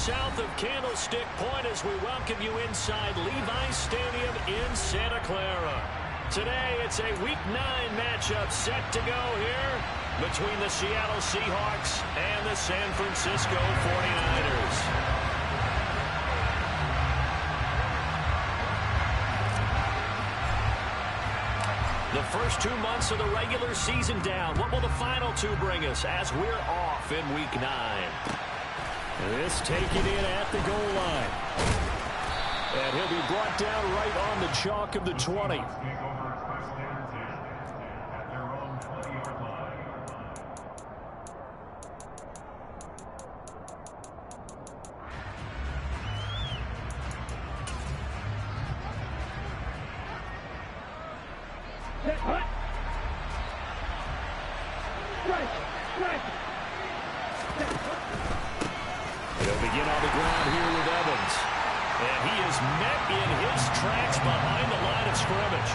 south of Candlestick Point as we welcome you inside Levi's Stadium in Santa Clara. Today, it's a Week 9 matchup set to go here between the Seattle Seahawks and the San Francisco 49ers. The first 2 months of the regular season down. What will the final 2 bring us as we're off in Week 9? This taken in at the goal line. And he'll be brought down right on the chalk of the 20. He'll begin on the ground here with Evans. And he is met in his tracks behind the line of scrimmage.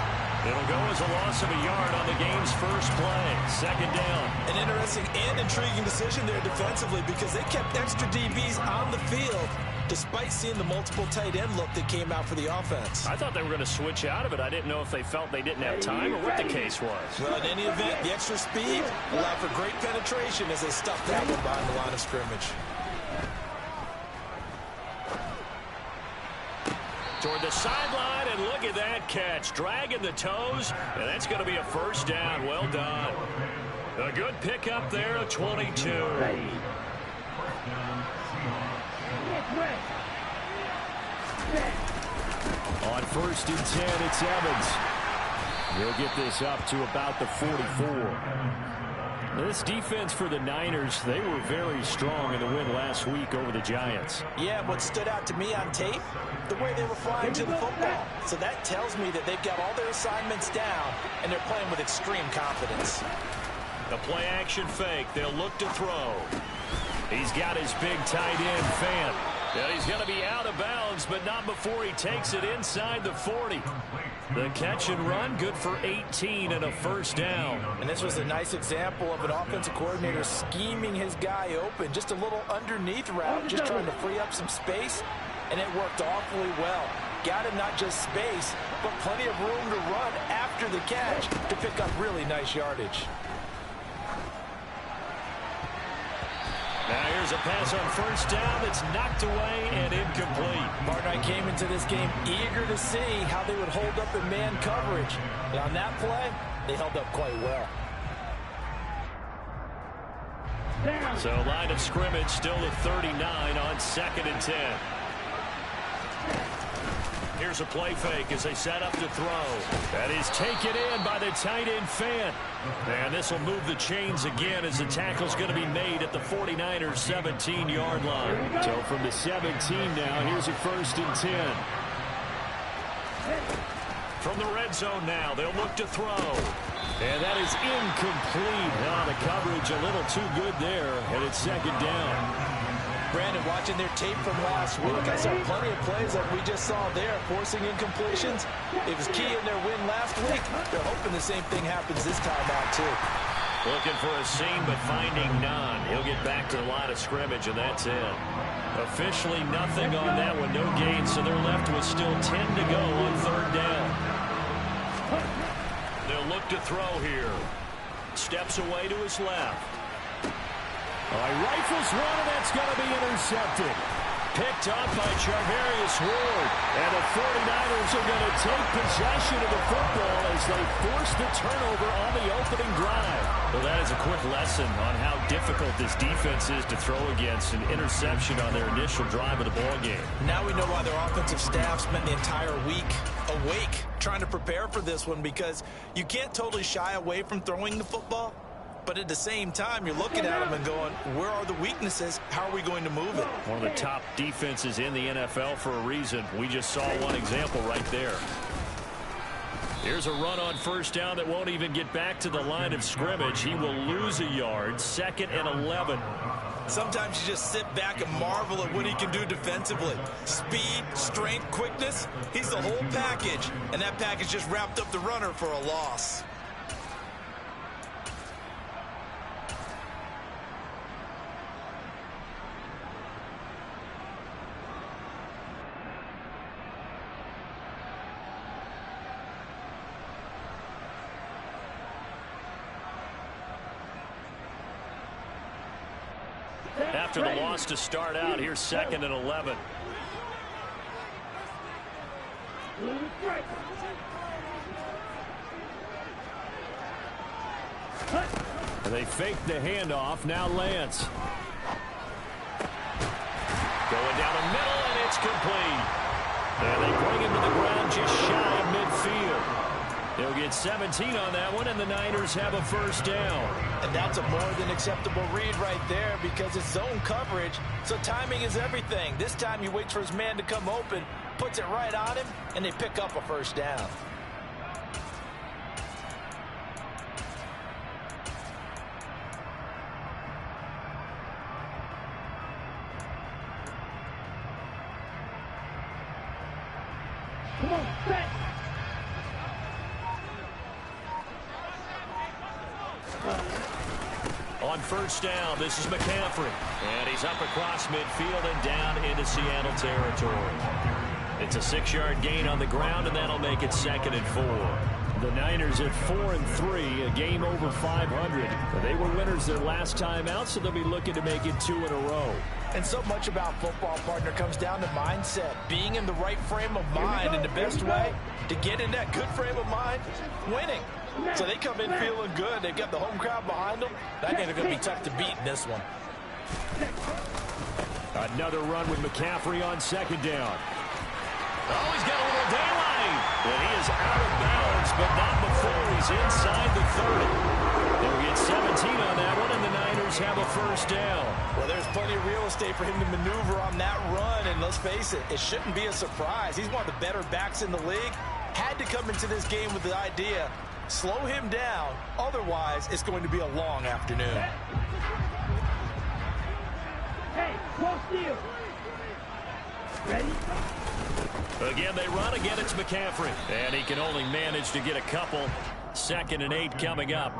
It'll go as a loss of a yard on the game's first play. Second down. An interesting and intriguing decision there defensively because they kept extra DBs on the field despite seeing the multiple tight end look that came out for the offense. I thought they were going to switch out of it. I didn't know if they felt they didn't have time or what the case was. Well, in any event, the extra speed allowed for great penetration as they stuffed that one behind the line of scrimmage. Toward the sideline, and look at that catch. Dragging the toes, and that's going to be a first down. Well done. A good pickup there at 22. On first and 10, it's Evans. He'll get this up to about the 44. This defense for the Niners, they were very strong in the win last week over the Giants. Yeah, what stood out to me on tape, the way they were flying to the football. So that tells me that they've got all their assignments down, and they're playing with extreme confidence. The play-action fake. They'll look to throw. He's got his big tight end fan. And he's going to be out of bounds, but not before he takes it inside the 40. The catch and run, good for 18 and a first down. And this was a nice example of an offensive coordinator scheming his guy open. Just a little underneath route, just trying to free up some space, and it worked awfully well. Got him not just space, but plenty of room to run after the catch to pick up really nice yardage. Now here's a pass on first down that's knocked away and incomplete. Martin came into this game eager to see how they would hold up in man coverage. And on that play, they held up quite well. So line of scrimmage still at 39 on second and 10. Here's a play fake as they set up to throw. That is taken in by the tight end fan. And this will move the chains again as the tackle's going to be made at the 49ers 17-yard line. So from the 17 now, here's a first and 10. From the red zone now, they'll look to throw. And that is incomplete. Now the coverage a little too good there, and it's second down. Brandon, watching their tape from last week, I saw plenty of plays like we just saw there, forcing incompletions. It was key in their win last week. They're hoping the same thing happens this time out, too. Looking for a seam, but finding none. He'll get back to the line of scrimmage, and that's it. Officially nothing on that one, no gain, so they're left with still 10 to go on third down. They'll look to throw here. Steps away to his left. Rifles one, and that's going to be intercepted. Picked up by Charvarius Ward. And the 49ers are going to take possession of the football as they force the turnover on the opening drive. Well, that is a quick lesson on how difficult this defense is to throw against. An interception on their initial drive of the ballgame. Now we know why their offensive staff spent the entire week awake trying to prepare for this one, because you can't totally shy away from throwing the football. But at the same time, you're looking at them and going, where are the weaknesses? How are we going to move it? One of the top defenses in the NFL for a reason. We just saw one example right there. Here's a run on first down that won't even get back to the line of scrimmage. He will lose a yard. Second and 11. Sometimes you just sit back and marvel at what he can do defensively. Speed, strength, quickness. He's the whole package. And that package just wrapped up the runner for a loss. after the loss to start out. Here's 2nd and 11. And they fake the handoff. Now Lance. Going down the middle, and it's complete. And they bring him to the ground just shy of midfield. They'll get 17 on that one, and the Niners have a first down. And that's a more than acceptable read right there because it's zone coverage, so timing is everything. This time he waits for his man to come open, puts it right on him, and they pick up a first down. Come on, set. On first down, this is McCaffrey. And he's up across midfield and down into Seattle territory. It's a 6-yard gain on the ground, and that'll make it 2nd and 4. The Niners at 4-3, a game over 500. They were winners their last time out, so they'll be looking to make it 2 in a row. And so much about football, partner, comes down to mindset. Being in the right frame of mind, and the best way to get in that good frame of mind, winning. So they come in feeling good. They've got the home crowd behind them. That game's going to be tough to beat in this one. Another run with McCaffrey on 2nd down. Oh, he's got a little daylight. And he is out of bounds, but not before he's inside the 30. They'll get 17 on that one, and the Niners have a first down. Well, there's plenty of real estate for him to maneuver on that run, and let's face it, it shouldn't be a surprise. He's one of the better backs in the league. Had to come into this game with the idea, slow him down, otherwise it's going to be a long afternoon. Hey, close deal. Ready? Again, they run. Again, it's McCaffrey. And he can only manage to get a couple. 2nd and 8 coming up.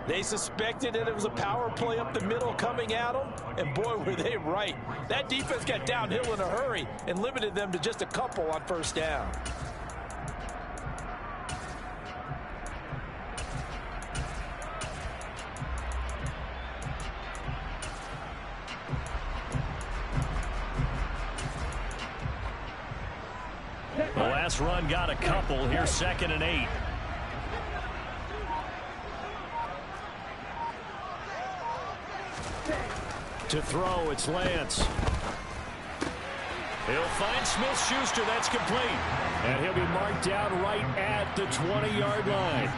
They suspected that it was a power play up the middle coming at them, and boy, were they right. That defense got downhill in a hurry and limited them to just a couple on first down. The last run got a couple. Here's 2nd and 8. To throw, it's Lance. He'll find Smith-Schuster. That's complete. And he'll be marked down right at the 20-yard line.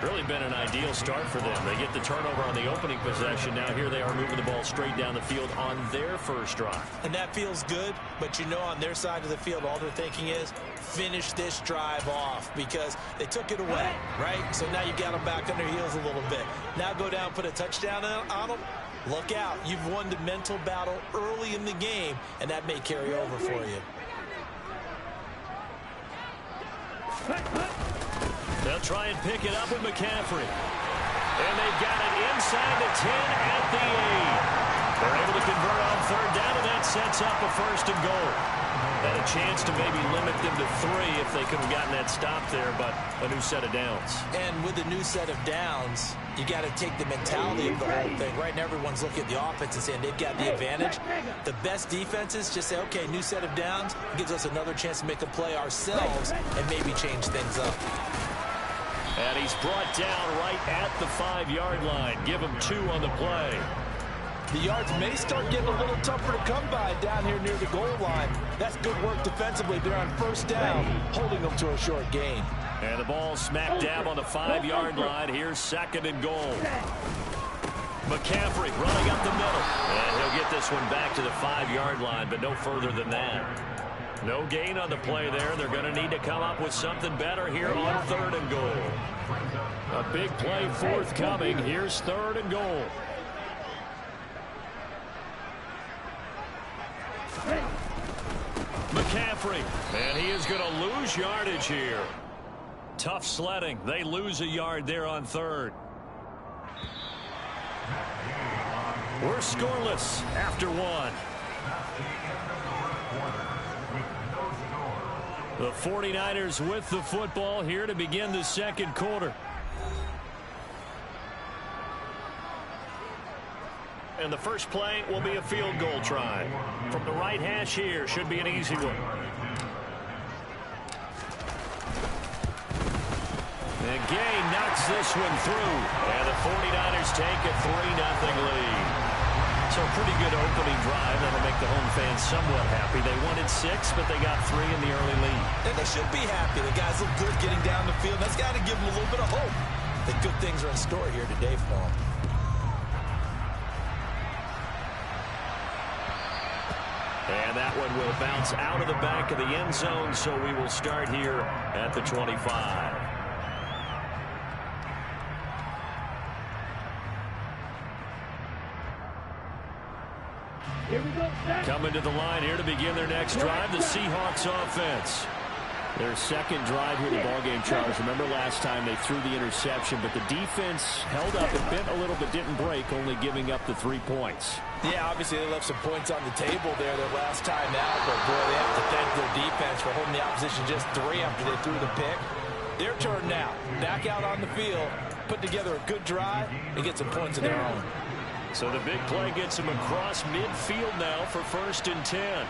Really been an ideal start for them. They get the turnover on the opening possession. Now here they are moving the ball straight down the field on their first drive. And that feels good, but you know on their side of the field all they're thinking is finish this drive off because they took it away, right? So now you got them back on their heels a little bit. Now go down, put a touchdown on them. Look out. You've won the mental battle early in the game, and that may carry over for you. They'll try and pick it up with McCaffrey. And they've got it inside the 10 at the 8. They're able to convert on 3rd down, and that sets up a 1st and goal. And a chance to maybe limit them to 3 if they could have gotten that stop there, but a new set of downs. And with a new set of downs, you got to take the mentality of the whole thing. Right now, everyone's looking at the offense and saying they've got the advantage. The best defenses just say, okay, new set of downs gives us another chance to make a play ourselves and maybe change things up. And he's brought down right at the 5-yard line. Give him 2 on the play. The yards may start getting a little tougher to come by down here near the goal line. That's good work defensively. They're on first down, holding them to a short gain. And the ball smack dab on the 5-yard line. Here's 2nd and goal. McCaffrey running up the middle. And he'll get this one back to the 5-yard line, but no further than that. No gain on the play there. They're going to need to come up with something better here on 3rd and goal. A big play forthcoming. Here's 3rd and goal. McCaffrey, and he is going to lose yardage here. Tough sledding. They lose a yard there on 3rd. We're scoreless after 1. The 49ers with the football here to begin the 2nd quarter. and the first play will be a field goal try. From the right hash here, should be an easy one. And Gay knocks this one through, and the 49ers take a 3-0 lead. So a pretty good opening drive. That'll make the home fans somewhat happy. They wanted 6, but they got 3 in the early lead. And they should be happy. The guys look good getting down the field. That's got to give them a little bit of hope that good things are in store here today for them. And that one will bounce out of the back of the end zone, so we will start here at the 25. Here we go, set. Coming to the line here to begin their next drive, the Seahawks offense. Their second drive here in the ballgame, Charles. Remember last time they threw the interception, but the defense held up and bent a little but didn't break, only giving up the 3 points. Yeah, obviously they left some points on the table there their last time out, but boy, they have to thank their defense for holding the opposition just 3 after they threw the pick. Their turn now. Back out on the field, put together a good drive, and get some points of their own. So the big play gets him across midfield now for 1st and 10.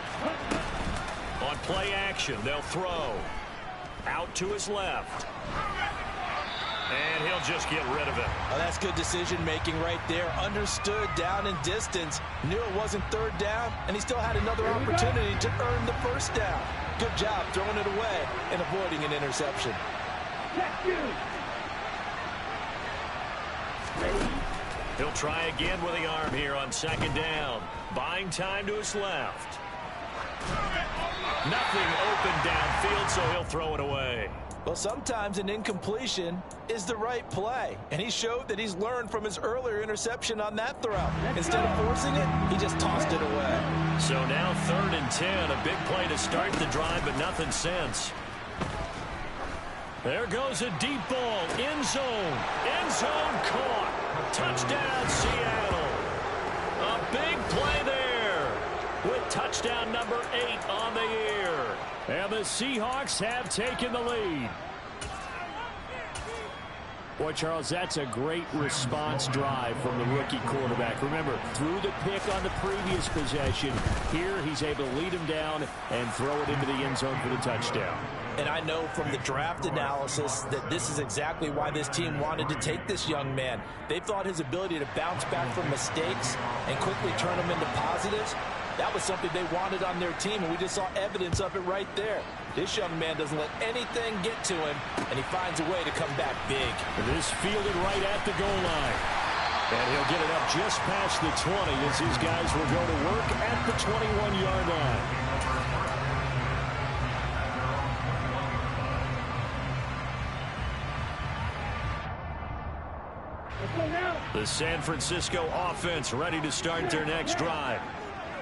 On play action, they'll throw. Out to his left. And he'll just get rid of it. Oh, that's good decision-making right there. Understood down in distance. Knew it wasn't 3rd down, and he still had another opportunity to earn the 1st down. Good job throwing it away and avoiding an interception. Check you. Ready. He'll try again with the arm here on 2nd down. Buying time to his left. Nothing open downfield, so he'll throw it away. Well, sometimes an incompletion is the right play, and he showed that he's learned from his earlier interception on that throw. Instead of forcing it, he just tossed it away. So now 3rd and 10, a big play to start the drive, but nothing since. There goes a deep ball, end zone caught. Touchdown, Seattle. A big play there with touchdown number 8 on the year. And the Seahawks have taken the lead. Boy, Charles, that's a great response drive from the rookie quarterback. Remember, threw the pick on the previous possession. Here, he's able to lead him down and throw it into the end zone for the touchdown. And I know from the draft analysis that this is exactly why this team wanted to take this young man. They thought his ability to bounce back from mistakes and quickly turn them into positives, that was something they wanted on their team, and we just saw evidence of it right there. This young man doesn't let anything get to him, and he finds a way to come back big. This fielded right at the goal line. And he'll get it up just past the 20 as his guys will go to work at the 21-yard line. The San Francisco offense ready to start their next drive.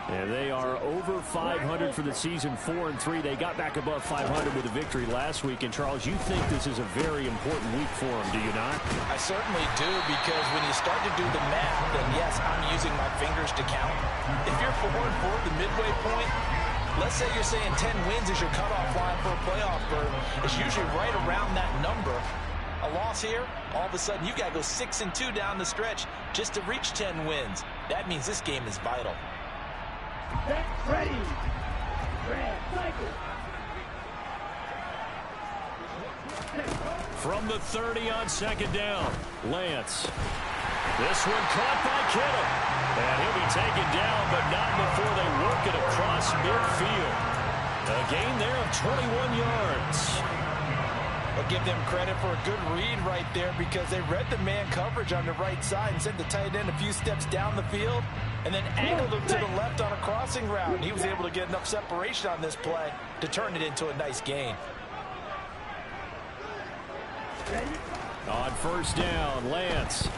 And they are over 500 for the season, 4-3. They got back above 500 with a victory last week. And, Charles, you think this is a very important week for them, do you not? I certainly do, because when you start to do the math, then, yes, I'm using my fingers to count. If you're 4-4 at the midway point, let's say you're saying 10 wins is your cutoff line for a playoff berth. It's usually right around that number. A loss here, all of a sudden you got to go 6-2 down the stretch just to reach 10 wins. That means this game is vital. Ready. Red cycle. From the 30 on 2nd down, Lance. This one caught by Kittle. And he'll be taken down, but not before they work it across midfield. A gain there of 21 yards. I'll give them credit for a good read right there, because they read the man coverage on the right side and sent the tight end a few steps down the field and then angled him to the left on a crossing route. And he was able to get enough separation on this play to turn it into a nice gain. On 1st down, Lance.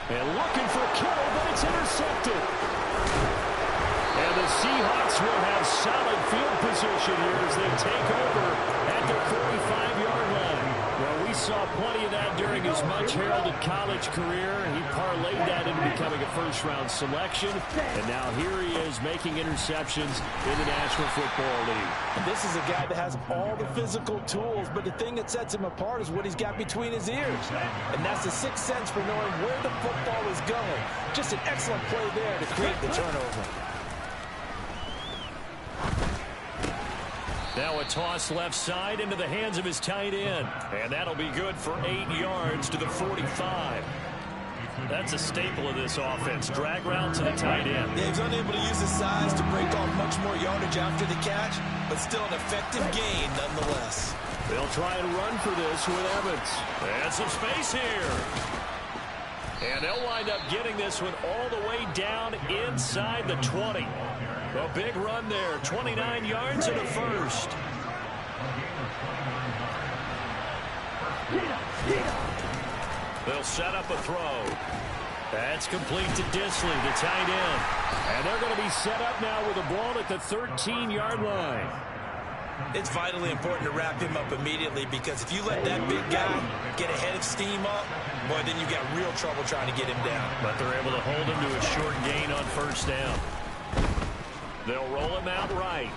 And looking for Kittle, but it's intercepted. And the Seahawks will have solid field position here as they take over at the 45-yard line. Well, we saw plenty of that during his much-heralded college career. He parlayed that into becoming a first-round selection. And now here he is making interceptions in the National Football League. And this is a guy that has all the physical tools, but the thing that sets him apart is what he's got between his ears. And that's the sixth sense for knowing where the football is going. Just an excellent play there to create the turnover. Now a toss left side into the hands of his tight end. And that'll be good for 8 yards to the 45. That's a staple of this offense. Drag route to the tight end. Yeah, he's unable to use his size to break off much more yardage after the catch, but still an effective gain nonetheless. They'll try and run for this with Evans. And some space here. And they'll wind up getting this one all the way down inside the 20. A big run there, 29 yards and a first. They'll set up a throw. That's complete to Disley, the tight end. And they're going to be set up now with a ball at the 13-yard line. It's vitally important to wrap him up immediately, because if you let that big guy get a head of steam up, boy, then you got real trouble trying to get him down. But they're able to hold him to a short gain on first down. They'll roll him out right.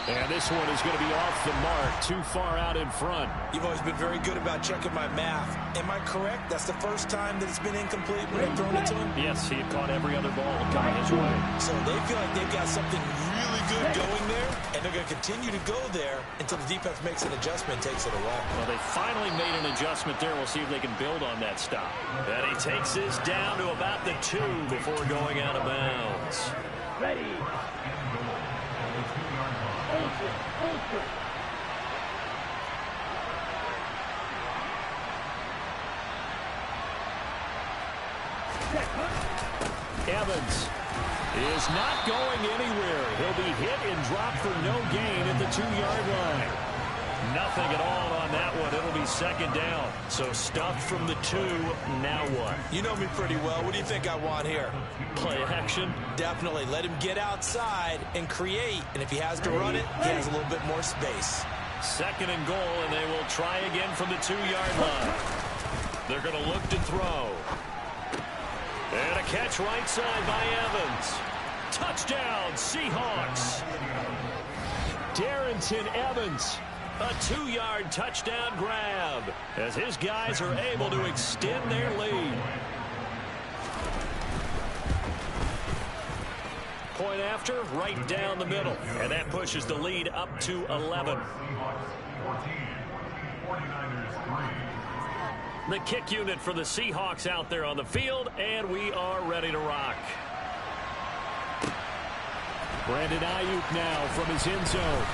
And this one is going to be off the mark, too far out in front. You've always been very good about checking my math. Am I correct? That's the first time that it's been incomplete when they've thrown it to him? Yes, he had caught every other ball coming his way. So they feel like they've got something really good going there, and they're going to continue to go there until the defense makes an adjustment and takes it away. Well, they finally made an adjustment there. We'll see if they can build on that stop. And he takes this down to about the 2 before going out of bounds. Ready. Evans is not going anywhere. He'll be hit and dropped for no gain at the 2-yard line. Nothing at all on that one. It'll be second down. So stuffed from the 2. Now what? You know me pretty well. What do you think I want here? Play action? Definitely. Let him get outside and create. And if he has to run it, he has a little bit more space. Second and goal, and they will try again from the 2-yard line. They're going to look to throw. And a catch right side by Evans. Touchdown, Seahawks. Darrington Evans. A 2-yard touchdown grab as his guys are able to extend their lead. Point after, right down the middle. And that pushes the lead up to 11. The kick unit for the Seahawks out there on the field, and we are ready to rock. Brandon Ayuk now from his end zone.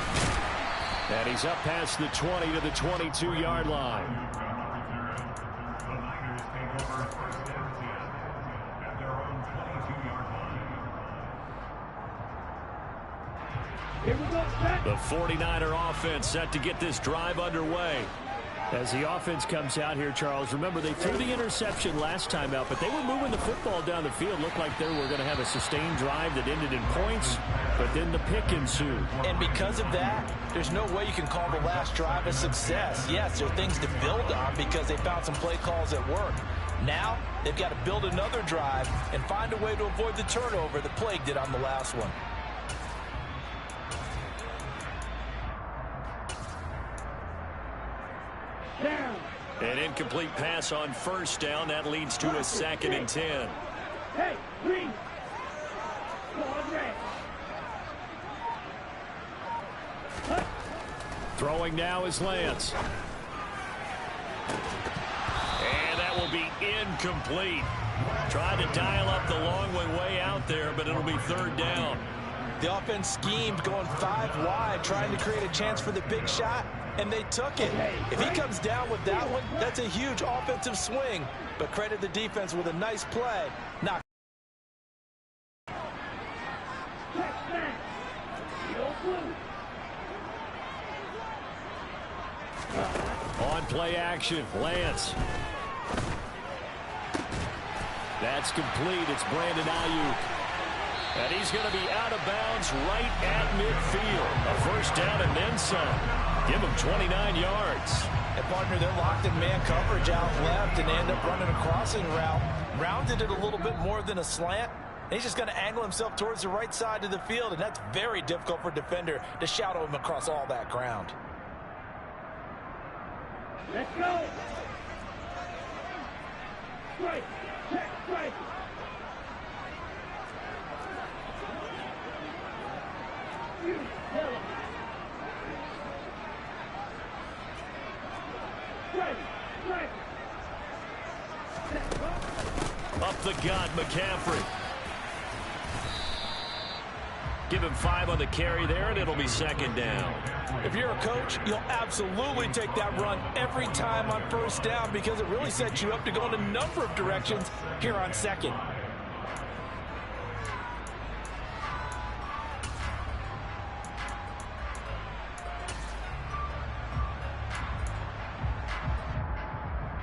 And he's up past the 20 to the 22-yard line. Here we go, set. The 49er offense set to get this drive underway. As the offense comes out here, Charles, remember they threw the interception last time out, but they were moving the football down the field. Looked like they were going to have a sustained drive that ended in points, but then the pick ensued. And because of that, there's no way you can call the last drive a success. Yes, there are things to build on because they found some play calls that work. Now, they've got to build another drive and find a way to avoid the turnover that plagued it on the last one. Down. An incomplete pass on first down. That leads to a 2nd and 10. Hey, green. Squad red. Throwing now is Lance. And that will be incomplete. Tried to dial up the long way out there, but it'll be 3rd down. The offense schemed going 5 wide, trying to create a chance for the big shot, and they took it. If he comes down with that one, that's a huge offensive swing. But credit the defense with a nice play. Not Check back. Yellow blue. On play action, Lance. That's complete. It's Brandon Ayuk. And he's going to be out of bounds right at midfield. A first down and then some. Give him 29 yards. And partner, they're locked in man coverage out left, and they end up running a crossing route. Rounded it a little bit more than a slant. And he's just going to angle himself towards the right side of the field, and that's very difficult for a defender to shadow him across all that ground. Let's go. Strike. Check. Strike. You tell him. Strike. Up the gut, McCaffrey. Give him 5 on the carry there, and it'll be second down. If you're a coach, you'll absolutely take that run every time on first down because it really sets you up to go in a number of directions here on second.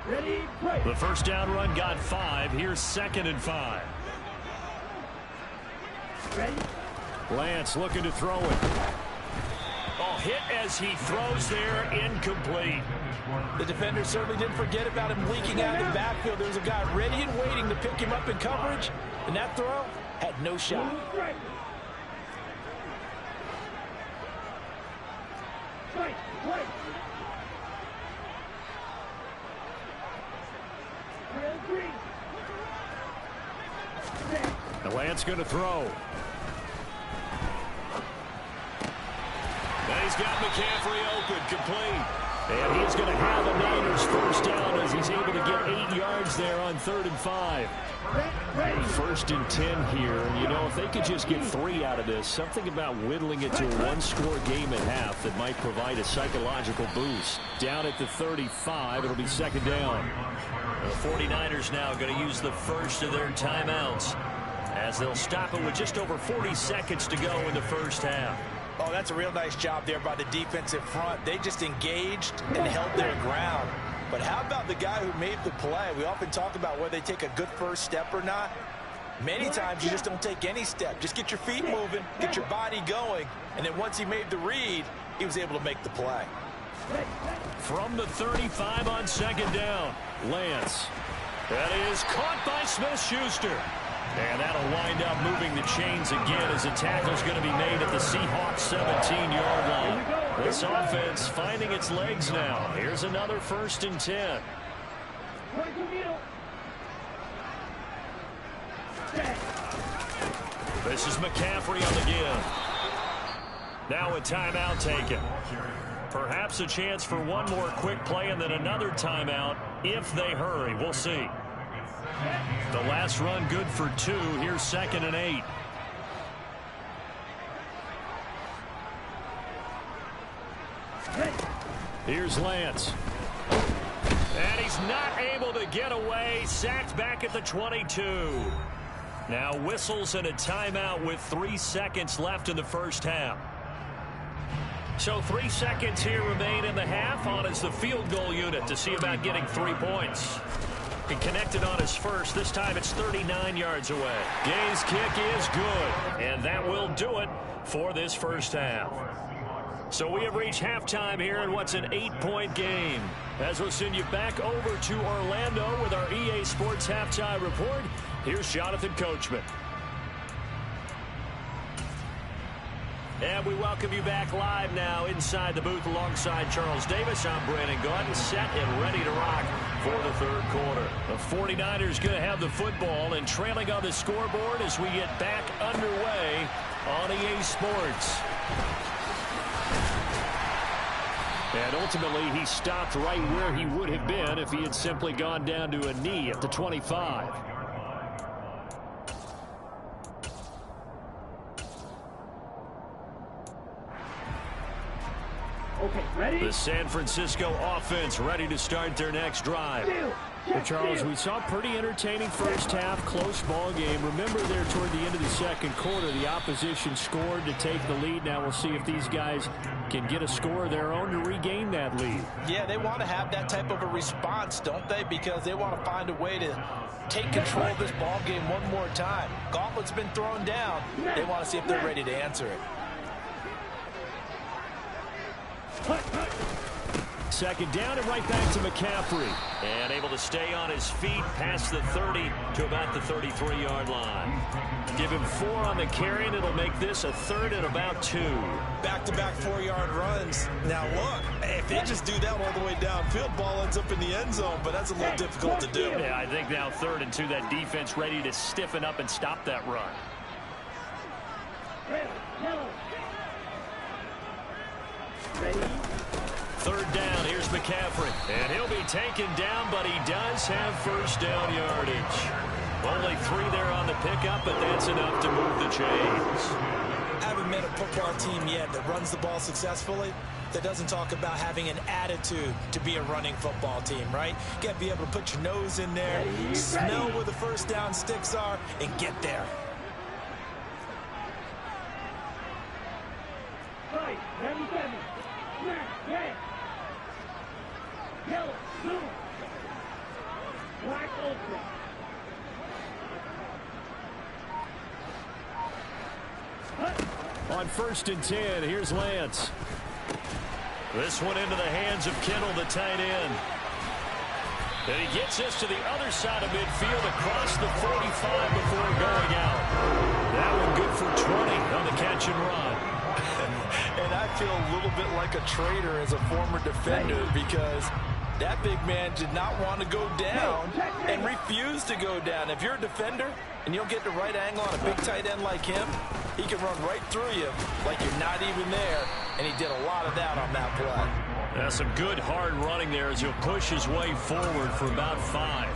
Ready, play. The first down run got 5. Here's 2nd and 5. Ready. Lance looking to throw it. Oh, hit as he throws there, incomplete. The defender certainly didn't forget about him leaking out of the backfield. There was a guy ready and waiting to pick him up in coverage, and that throw had no shot. Strike. Strike. Play. Real green. The Lance going to throw. And he's got McCaffrey open, complete. And he's going to have the Niners first down as he's able to get 8 yards there on 3rd and 5. First and 10 here. And, you know, if they could just get 3 out of this, something about whittling it to a 1-score game at half that might provide a psychological boost. Down at the 35, it'll be 2nd down. The 49ers now going to use the first of their timeouts as they'll stop it with just over 40 seconds to go in the first half. Oh, that's a real nice job there by the defensive front. They just engaged and held their ground. But how about the guy who made the play? We often talk about whether they take a good first step or not. Many times you just don't take any step. Just get your feet moving, get your body going, and then once he made the read, he was able to make the play. From the 35 on 2nd down, Lance. That is caught by Smith-Schuster. And that'll wind up moving the chains again as a tackle's going to be made at the Seahawks 17-yard line. This offense finding its legs now. Here's another 1st and 10. This is McCaffrey on the give. Now a timeout taken. Perhaps a chance for one more quick play and then another timeout if they hurry. We'll see. The last run good for 2. Here's 2nd and 8. Here's Lance. And he's not able to get away. Sacked back at the 22. Now whistles and a timeout with 3 seconds left in the first half. So 3 seconds here remain in the half. On is the field goal unit to see about getting 3 points. He connected on his first. This time it's 39 yards away. Gay's kick is good. And that will do it for this first half. So we have reached halftime here in what's an 8-point game. As we'll send you back over to Orlando with our EA Sports Halftime Report, here's Jonathan Coachman. And we welcome you back live now inside the booth alongside Charles Davis. I'm Brandon Gaudin, set and ready to rock for the 3rd quarter. The 49ers going to have the football and trailing on the scoreboard as we get back underway on EA Sports. And ultimately, he stopped right where he would have been if he had simply gone down to a knee at the 25. Okay, ready? The San Francisco offense ready to start their next drive. Well, Charles, we saw a pretty entertaining first half, close ball game. Remember there toward the end of the 2nd quarter, the opposition scored to take the lead. Now we'll see if these guys can get a score of their own to regain that lead. Yeah, they want to have that type of a response, don't they? Because they want to find a way to take control of this ball game one more time. Gauntlet's been thrown down. They want to see if they're ready to answer it. second down and right back to McCaffrey. And able to stay on his feet past the 30 to about the 33-yard line. Give him 4 on the carry, and it'll make this a 3rd and about 2. Back-to-back 4-yard runs. Now, look, if they just do that all the way downfield, ball ends up in the end zone, but that's a little difficult to do. Yeah, I think now 3rd and 2, that defense ready to stiffen up and stop that run. Ready. 3rd down, here's McCaffrey. And he'll be taken down, but he does have first down yardage. Only 3 there on the pickup, but that's enough to move the chains. I haven't met a football team yet that runs the ball successfully that doesn't talk about having an attitude to be a running football team, right? You got to be able to put your nose in there, smell where the first down sticks are, and get there. Right. 97. Red. Yellow. Blue. Black ultra. On 1st and 10, here's Lance. This one into the hands of Kittle, the tight end. And he gets us to the other side of midfield across the 45 before going out. That one good for 20 on the catch and run. And I feel a little bit like a traitor as a former defender because that big man did not want to go down and refused to go down. If you're a defender and you don't get the right angle on a big tight end like him, he can run right through you like you're not even there, and he did a lot of that on that play. That's some good hard running there as he'll push his way forward for about 5.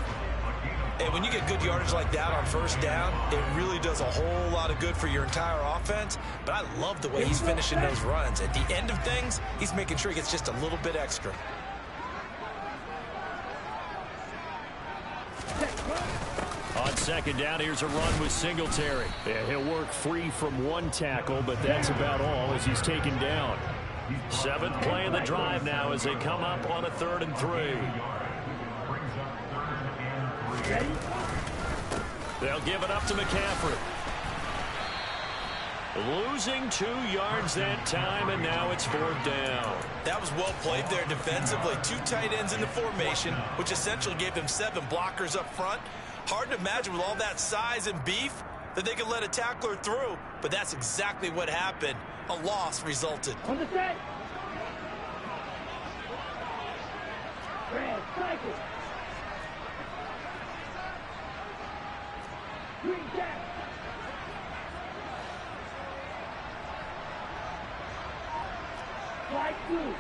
And when you get good yardage like that on first down, it really does a whole lot of good for your entire offense. But I love the way he's finishing those runs. At the end of things, he's making sure he gets just a little bit extra. On 2nd down, here's a run with Singletary. Yeah, he'll work free from 1 tackle, but that's about all as he's taken down. 7th play of the drive now as they come up on a 3rd and 3. They'll give it up to McCaffrey. Losing 2 yards that time, and now it's 4th down. That was well played there defensively. 2 tight ends in the formation, which essentially gave them 7 blockers up front. Hard to imagine with all that size and beef that they could let a tackler through, but that's exactly what happened. A loss resulted. On the set. Red cycle. Green jack. White blue.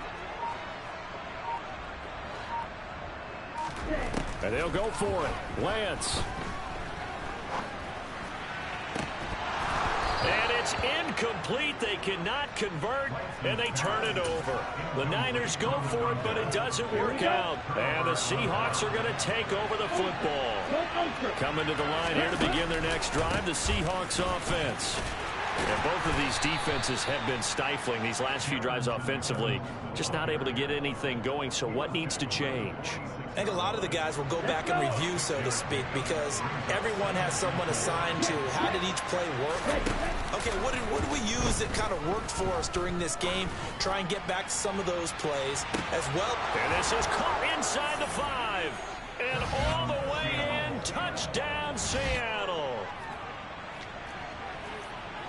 And they'll go for it. Lance. And it's incomplete. They cannot convert, and they turn it over. The Niners go for it, but it doesn't work out. And the Seahawks are going to take over the football. Coming to the line here to begin their next drive, the Seahawks offense. And both of these defenses have been stifling these last few drives offensively. Just not able to get anything going, so what needs to change? I think a lot of the guys will go back and review, so to speak, because everyone has someone assigned to how did each play work. Okay, what did we use that kind of worked for us during this game? Try and get back to some of those plays as well. And this is caught inside the 5. And all the way in, touchdown Seattle.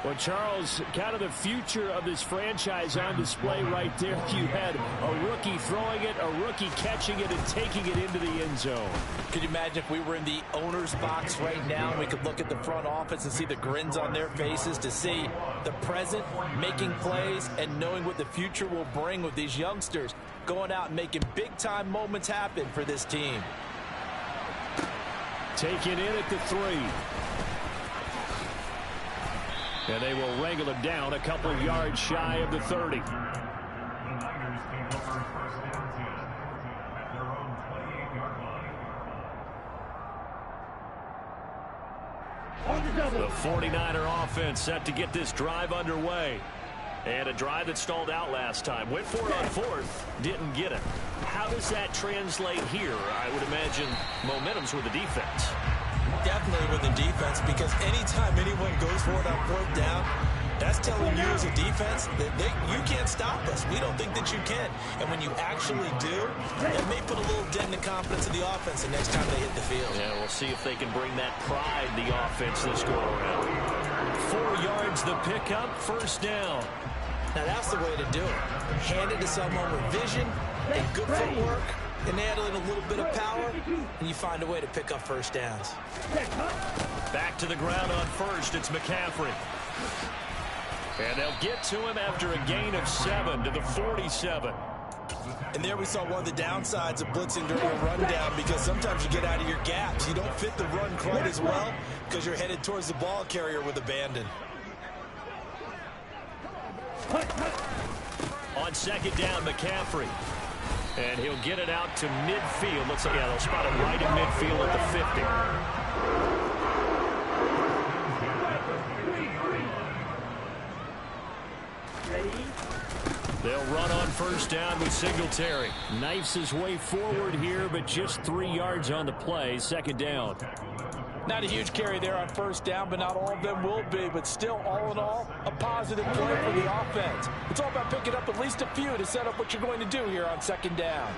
Well, Charles, kind of the future of this franchise on display right there. You had a rookie throwing it, a rookie catching it, and taking it into the end zone. Could you imagine if we were in the owner's box right now and we could look at the front office and see the grins on their faces to see the present making plays and knowing what the future will bring with these youngsters going out and making big-time moments happen for this team. Taken in at the 3. And they will wrangle him down a couple of yards shy of the 30. The 49er offense set to get this drive underway. And a drive that stalled out last time. Went for it on 4th, didn't get it. How does that translate here? I would imagine momentum's with the defense. Definitely with the defense, because anytime anyone goes for it on 4th down, that's telling you as a defense that you can't stop us. We don't think that you can. And when you actually do, it may put a little dent in the confidence of the offense the next time they hit the field. Yeah, we'll see if they can bring that pride in the offense this go around. 4 yards the pickup, first down. Now that's the way to do it. Hand it to someone with vision and good footwork, and add in a little bit of power, and you find a way to pick up first downs. Back to the ground on first, it's McCaffrey. And they'll get to him after a gain of 7 to the 47. And there we saw one of the downsides of blitzing during a rundown, because sometimes you get out of your gaps. You don't fit the run quite as well because you're headed towards the ball carrier with abandon. On second down, McCaffrey. And he'll get it out to midfield. Looks like, yeah, they'll spot it right in midfield at the 50. They'll run on first down with Singletary. Knifes his way forward here, but just 3 yards on the play. Second down. Not a huge carry there on first down, but not all of them will be. But still, all in all, a positive play for the offense. It's all about picking up at least a few to set up what you're going to do here on second down.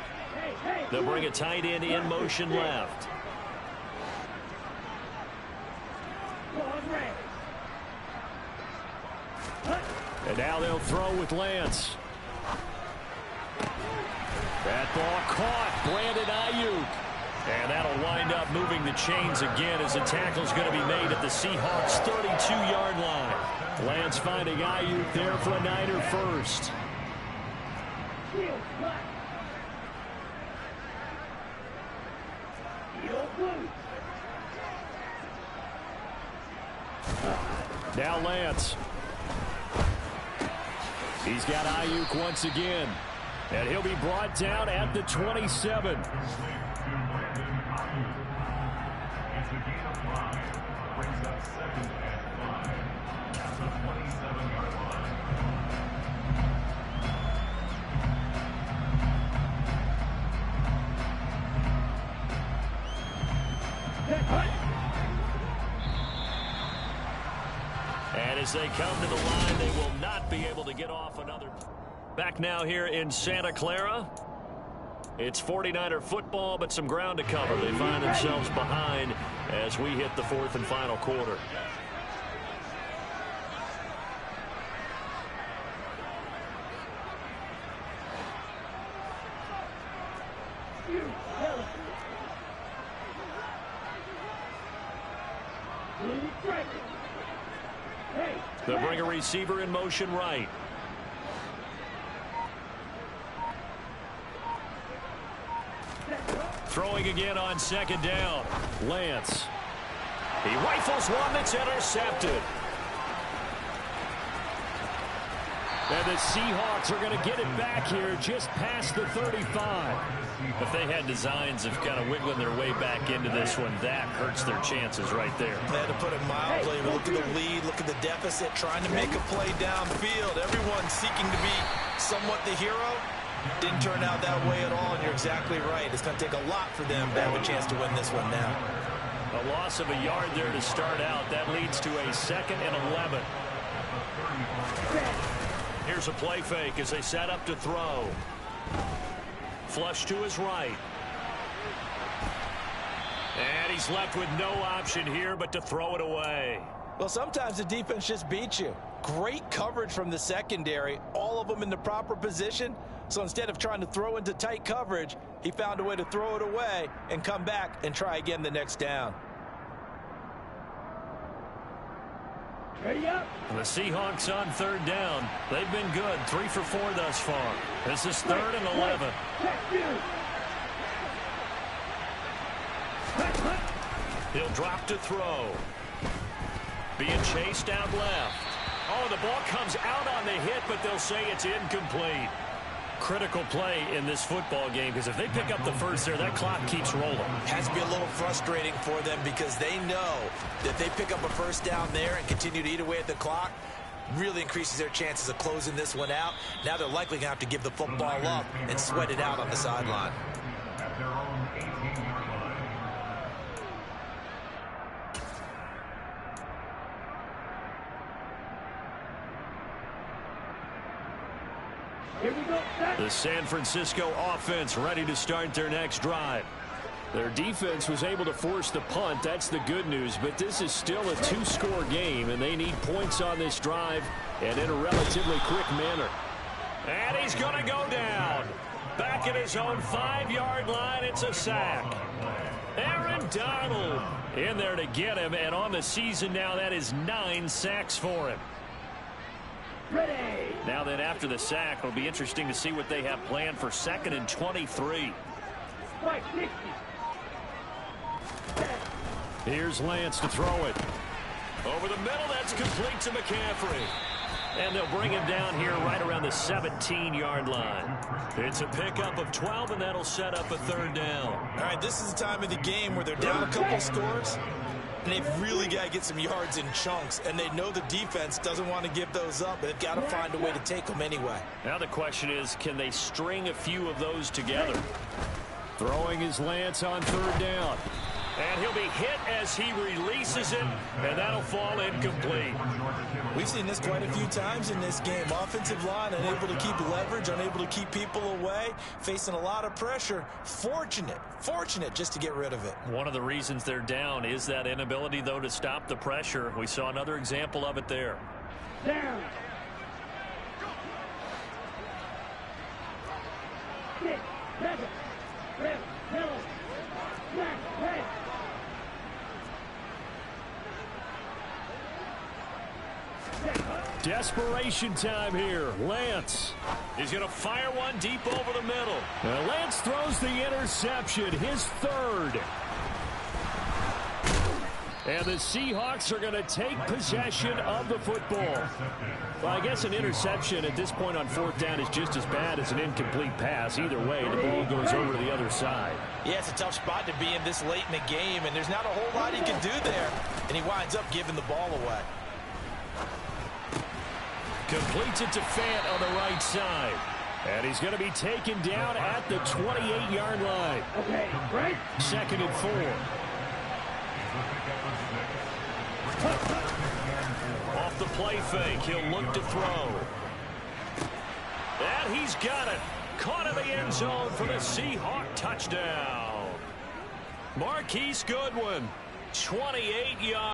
They'll bring a tight end in motion left. And now they'll throw with Lance. That ball caught. Brandon Ayuk. And that'll wind up moving the chains again as the tackle's going to be made at the Seahawks' 32-yard line. Lance finding Ayuk there for a Niner first. Now Lance. He's got Ayuk once again. And he'll be brought down at the 27. And as they come to the line, they will not be able to get off another. Back now here in Santa Clara. It's 49er football, but some ground to cover. They find themselves behind as we hit the fourth and final quarter. They'll bring a receiver in motion right. Throwing again on second down. Lance. He rifles one that's intercepted. And the Seahawks are going to get it back here just past the 35. If they had designs of kind of wiggling their way back into this one, that hurts their chances right there. They had to put it mildly. Look at the lead, look at the deficit, trying to make a play downfield. Everyone seeking to be somewhat the hero. Didn't turn out that way at all, and you're exactly right. It's going to take a lot for them to have a chance to win this one now. A loss of a yard there to start out. That leads to a 2nd and 11. Here's a play fake as they set up to throw. Flush to his right. And he's left with no option here but to throw it away. Well, sometimes the defense just beats you. Great coverage from the secondary, all of them in the proper position. So instead of trying to throw into tight coverage, he found a way to throw it away and come back and try again the next down. Ready up. The Seahawks on third down. They've been good, 3 for 4 thus far. This is 3rd and 11. He'll drop to throw. Being chased out left. Oh, the ball comes out on the hit, but they'll say it's incomplete. Critical play in this football game, because if they pick up the first there, that clock keeps rolling. Has to be a little frustrating for them because they know that if they pick up a first down there and continue to eat away at the clock, really increases their chances of closing this one out. Now they're likely going to have to give the football up and sweat it out on the sideline. Here we go. The San Francisco offense ready to start their next drive. Their defense was able to force the punt. That's the good news. But this is still a two-score game, and they need points on this drive and in a relatively quick manner. And he's going to go down. Back at his own 5-yard line, it's a sack. Aaron Donald in there to get him, and on the season now, that is 9 sacks for him. Ready. Now then, after the sack, it'll be interesting to see what they have planned for 2nd and 23. Spike 60. Here's Lance to throw it. Over the middle, that's complete to McCaffrey. And they'll bring him down here right around the 17-yard line. It's a pickup of 12, and that'll set up a 3rd down. All right, this is the time of the game where they're down a couple scores, and they've really got to get some yards in chunks, and they know the defense doesn't want to give those up, but they've got to find a way to take them anyway. Now the question is, can they string a few of those together? Throwing his Lance on 3rd down. And he'll be hit as he releases it, and that'll fall incomplete. We've seen this quite a few times in this game. Offensive line unable to keep leverage, unable to keep people away, facing a lot of pressure. Fortunate just to get rid of it. One of the reasons they're down is that inability, though, to stop the pressure. We saw another example of it there. Down. 6, 7, 8, 7, 9, 10. Desperation time here. Lance. He's going to fire one deep over the middle. Lance throws the interception, his 3rd. And the Seahawks are going to take possession of the football. Well, I guess an interception at this point on 4th down is just as bad as an incomplete pass. Either way, the ball goes over to the other side. Yeah, it's a tough spot to be in this late in the game, and there's not a whole lot he can do there. And he winds up giving the ball away. Completes it to Fant on the right side. And he's going to be taken down at the 28-yard line. Okay, right. 2nd and 4. Off the play fake, he'll look to throw. And he's got it. Caught in the end zone for the Seahawk touchdown. Marquise Goodwin, 28 yards.